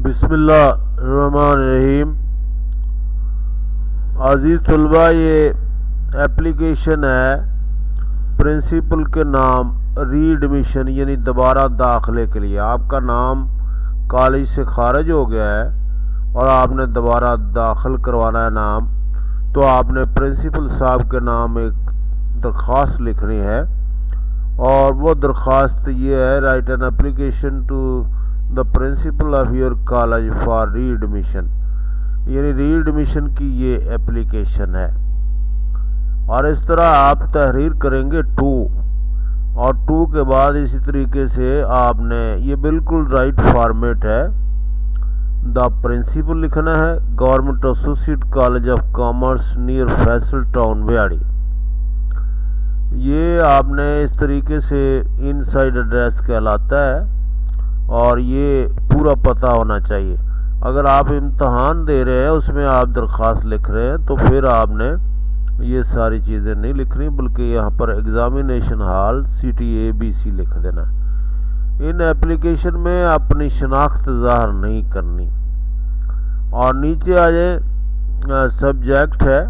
بسم اللہ الرحمن الرحیم۔ عزیز طلباء، یہ اپلیکیشن ہے پرنسپل کے نام ری ایڈمیشن یعنی دوبارہ داخلے کے لیے۔ آپ کا نام کالج سے خارج ہو گیا ہے اور آپ نے دوبارہ داخل کروانا ہے نام، تو آپ نے پرنسپل صاحب کے نام ایک درخواست لکھنی ہے، اور وہ درخواست یہ ہے: write an application to the principal of your college for readmission, یعنی ری ایڈمیشن کی یہ اپلیکیشن ہے۔ اور اس طرح آپ تحریر کریں گے 2، اور 2 کے بعد اسی طریقے سے آپ نے یہ بالکل رائٹ فارمیٹ ہے، دا پرنسپل لکھنا ہے، government associate college of commerce near Faisal town Vehari. یہ آپ نے اس طریقے سے ان سائڈ ایڈریس کہلاتا ہے، اور یہ پورا پتہ ہونا چاہیے۔ اگر آپ امتحان دے رہے ہیں، اس میں آپ درخواست لکھ رہے ہیں، تو پھر آپ نے یہ ساری چیزیں نہیں لکھنی، بلکہ یہاں پر ایگزامینیشن ہال CTA/BC لکھ دینا۔ ان اپلیکیشن میں اپنی شناخت ظاہر نہیں کرنی۔ اور نیچے آ جائیں، سبجیکٹ ہے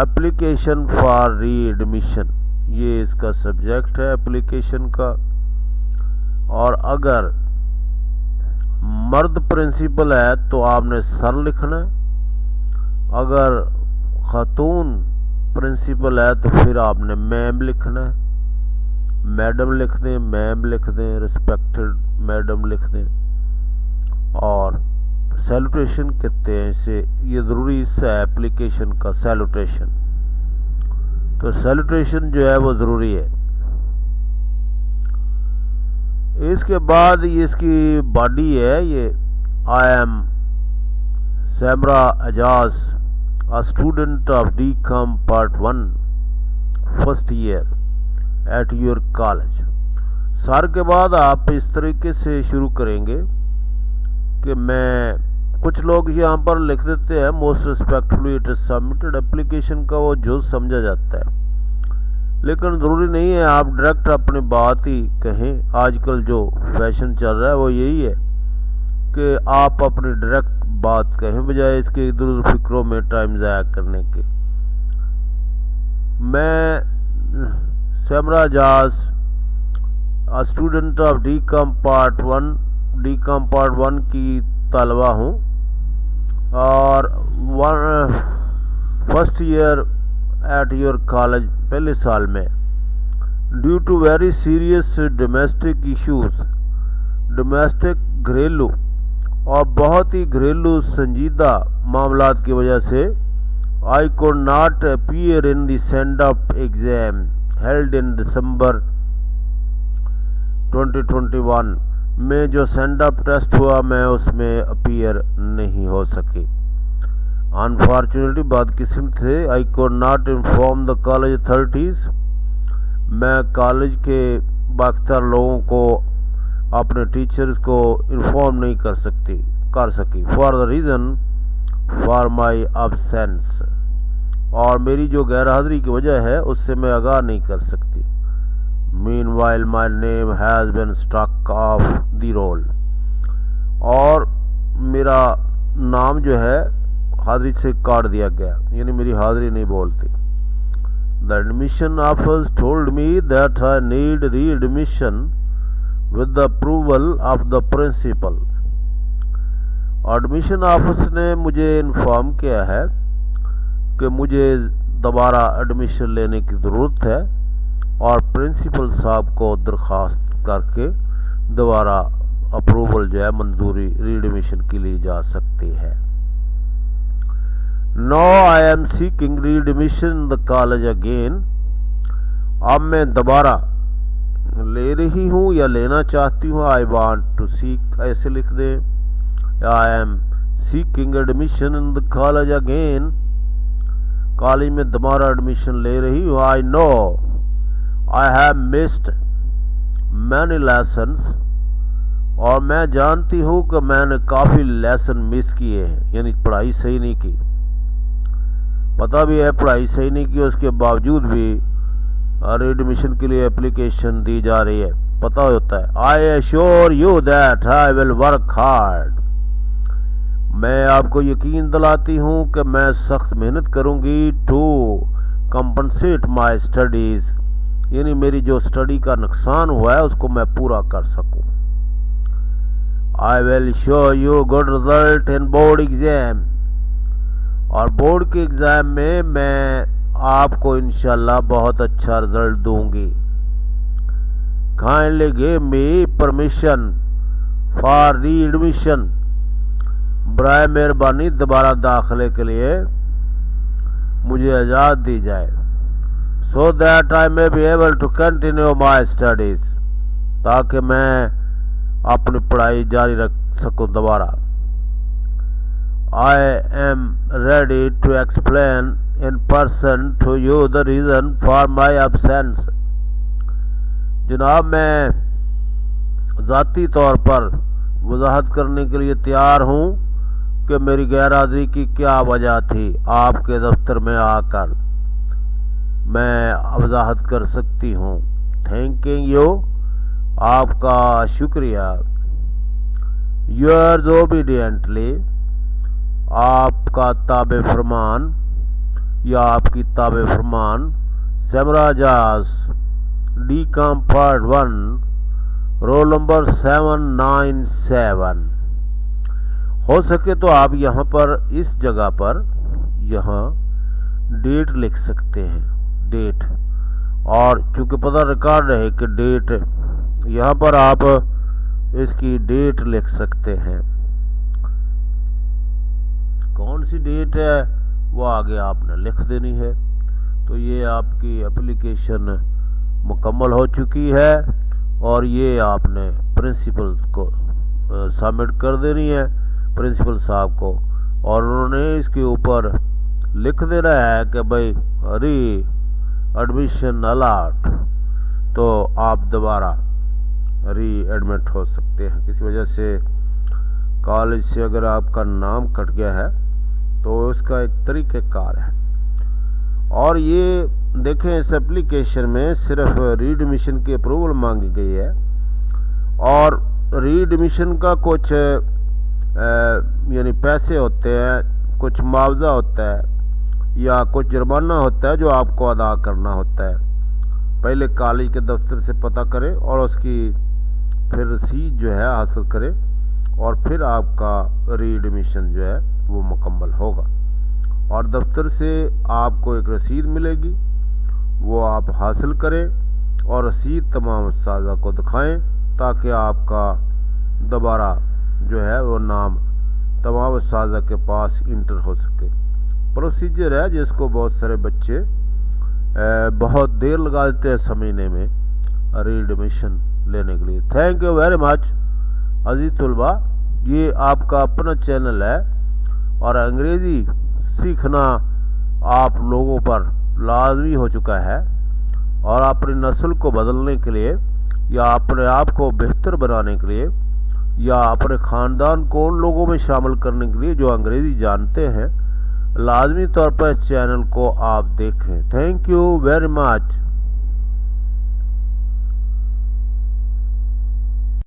اپلیکیشن فار ری ایڈمیشن، یہ اس کا سبجیکٹ ہے اپلیکیشن کا۔ اور اگر مرد پرنسپل ہے تو آپ نے سر لکھنا ہے، اگر خاتون پرنسپل ہے تو پھر آپ نے میم لکھنا ہے، میڈم لکھ دیں، میم لکھ دیں، ریسپیکٹڈ میڈم لکھ دیں۔ اور سیلوٹیشن کہتے ہیں اسے، یہ ضروری حصہ ہے اپلیکیشن کا، سیلوٹیشن۔ تو سیلوٹیشن جو ہے وہ ضروری ہے۔ اس کے بعد اس کی باڈی ہے، یہ I am Simra Ijaz, student of DCOM Part 1 first year at your college. Sir کے بعد آپ اس طریقے سے شروع کریں گے کہ کچھ لوگ یہاں پر لکھ دیتے ہیں most respectfully it is submitted, application کا وہ جز سمجھا جاتا ہے، لیکن ضروری نہیں ہے، آپ ڈائریکٹ اپنی بات ہی کہیں۔ آج کل جو فیشن چل رہا ہے وہ یہی ہے کہ آپ اپنی ڈائریکٹ بات کہیں، بجائے اس کے ادھر ادھر فکروں میں ٹائم ضائع کرنے کے۔ میں Samira Ijaz, student of DCOM Part 1 کی طالبہ ہوں، اور first year at your college, پہلے سال میں۔ Due to very serious domestic issues, domestic گھریلو اور بہت ہی گھریلو سنجیدہ معاملات کی وجہ سے I could not appear in the send-up exam held in December 2021 میں جو سینڈ اپ ٹیسٹ ہوا میں اس میں اپیئر نہیں ہو سکی۔ انفارچونیٹلی، بدقسمت سے I could not inform the college authorities، میں کالج کے بااختیار لوگوں کو، اپنے ٹیچرز کو انفارم نہیں کر سکی for the reason for my absence، اور میری جو غیر حاضری کی وجہ ہے اس سے میں آگاہ نہیں کر سکتی۔ Meanwhile my name has been struck off the roll، اور میرا نام جو ہے حاضری سے کاٹ دیا گیا، یعنی میری حاضری نہیں بولتی۔ The admission office told me that I need re-admission with the approval of the principal۔ Admission office نے مجھے انفارم کیا ہے کہ مجھے دوبارہ ایڈمیشن لینے کی ضرورت ہے، اور پرنسپل صاحب کو درخواست کر کے دوبارہ اپروول جو ہے، منظوری ری ایڈمیشن کے لیے جا سکتی ہے۔ Now I am seeking re-admission in the college again، اب میں دوبارہ لے رہی ہوں یا لینا چاہتی ہوں۔ I want to seek، ایسے لکھ دیں، I am seeking admission in the college again، college میں دوبارہ ایڈمیشن لے رہی ہوں۔ I know I have missed many lessons، اور میں جانتی ہوں کہ میں نے کافی لیسن مس کیے ہیں، یعنی پڑھائی صحیح نہیں کی، پتہ بھی ہے پڑھائی صحیح نہیں کی، اس کے باوجود بھی ری ایڈمیشن کے لیے اپلیکیشن دی جا رہی ہے، پتہ ہوتا ہے۔ I assure you that I will work hard، میں آپ کو یقین دلاتی ہوں کہ میں سخت محنت کروں گی ٹو کمپنسیٹ مائی اسٹڈیز، یعنی میری جو اسٹڈی کا نقصان ہوا ہے اس کو میں پورا کر سکوں۔ I will show you good result in board exam, اور بورڈ کے ایگزام میں آپ کو انشاءاللہ بہت اچھا رزلٹ دوں گی۔ Kindly give me permission for readmission, برائے مہربانی دوبارہ داخلے کے لیے مجھے اجازت دی جائے۔ So that I may be able to continue my studies, تاکہ میں اپنی پڑھائی جاری رکھ سکوں دوبارہ۔ I am ready to explain in person to you the reason for my absence، جناب میں ذاتی طور پر وضاحت کرنے کے لیے تیار ہوں کہ میری غیر حاضری کی کیا وجہ تھی۔ آپ کے دفتر میں آ کر میں وضاحت کر سکتی ہوں۔ تھینکنگ یو، آپ کا شکریہ۔ یورز اوبیڈینٹلی، آپ کا تابع فرمان یا آپ کی تابع فرمان، سیمراجاز ڈی کام پارٹ 1 رول نمبر 797۔ ہو سکے تو آپ یہاں پر اس جگہ پر یہاں ڈیٹ لکھ سکتے ہیں، ڈیٹ، اور چونکہ پتہ ریکارڈ رہے کہ ڈیٹ، یہاں پر آپ اس کی ڈیٹ لکھ سکتے ہیں۔ کون سی ڈیٹ ہے وہ آگے آپ نے لکھ دینی ہے۔ تو یہ آپ کی اپلیکیشن مکمل ہو چکی ہے اور یہ آپ نے پرنسپل کو سبمٹ کر دینی ہے، پرنسپل صاحب کو، اور انہوں نے اس کے اوپر لکھ دینا ہے کہ بھائی ری ایڈمیشن الاٹ، تو آپ دوبارہ ری ایڈمٹ ہو سکتے ہیں۔ کسی وجہ سے کالج سے اگر آپ کا نام کٹ گیا ہے تو اس کا ایک طریقہ کار ہے۔ اور یہ دیکھیں اس اپلیکیشن میں صرف ری ایڈمیشن کی اپروول مانگی گئی ہے، اور ری ایڈمیشن کا کچھ یعنی پیسے ہوتے ہیں، کچھ معاوضہ ہوتا ہے یا کچھ جرمانہ ہوتا ہے جو آپ کو ادا کرنا ہوتا ہے۔ پہلے کالج کے دفتر سے پتہ کریں اور اس کی پھر رسید جو ہے حاصل کریں، اور پھر آپ کا ری ایڈمیشن جو ہے وہ مکمل ہوگا۔ اور دفتر سے آپ کو ایک رسید ملے گی، وہ آپ حاصل کریں اور رسید تمام اساتذہ کو دکھائیں تاکہ آپ کا دوبارہ جو ہے وہ نام تمام اساتذہ کے پاس انٹر ہو سکے۔ پروسیجر ہے جس کو بہت سارے بچے بہت دیر لگا دیتے ہیں سمجھنے میں ری ایڈمیشن لینے کے لیے۔ تھینک یو ویری مچ عزیز طلباء، یہ آپ کا اپنا چینل ہے اور انگریزی سیکھنا آپ لوگوں پر لازمی ہو چکا ہے، اور اپنی نسل کو بدلنے کے لیے یا اپنے آپ کو بہتر بنانے کے لیے یا اپنے خاندان کو ان لوگوں میں شامل کرنے کے لیے جو انگریزی جانتے ہیں، لازمی طور پر اس چینل کو آپ دیکھیں۔ Thank you very much.